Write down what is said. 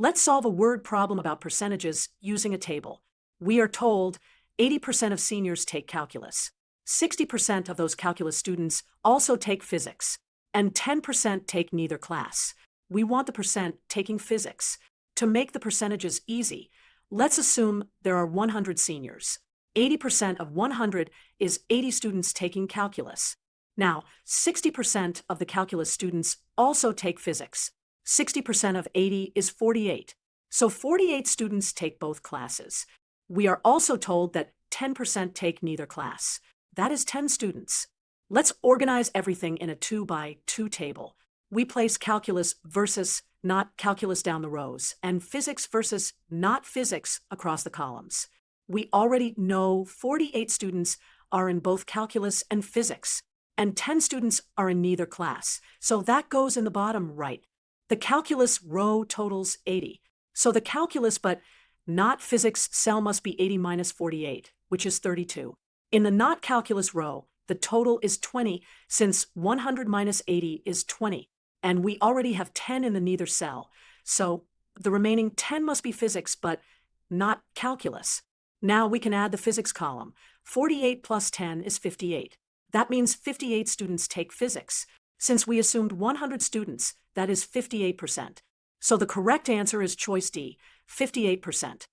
Let's solve a word problem about percentages using a table. We are told 80% of seniors take calculus. 60% of those calculus students also take physics, and 10% take neither class. We want the percent taking physics. To make the percentages easy, let's assume there are 100 seniors. 80% of 100 is 80 students taking calculus. Now, 60% of the calculus students also take physics. 60% of 80 is 48. So 48 students take both classes. We are also told that 10% take neither class. That is 10 students. Let's organize everything in a 2 by 2 table. We place calculus versus not calculus down the rows, and physics versus not physics across the columns. We already know 48 students are in both calculus and physics, and 10 students are in neither class, so that goes in the bottom right. The calculus row totals 80, so the calculus but not physics cell must be 80 minus 48, which is 32. In the not calculus row, the total is 20, since 100 minus 80 is 20, and we already have 10 in the neither cell, so the remaining 10 must be physics but not calculus. Now we can add the physics column. 48 plus 10 is 58. That means 58 students take physics. Since we assumed 100 students, that is 58%. So the correct answer is choice D, 58%.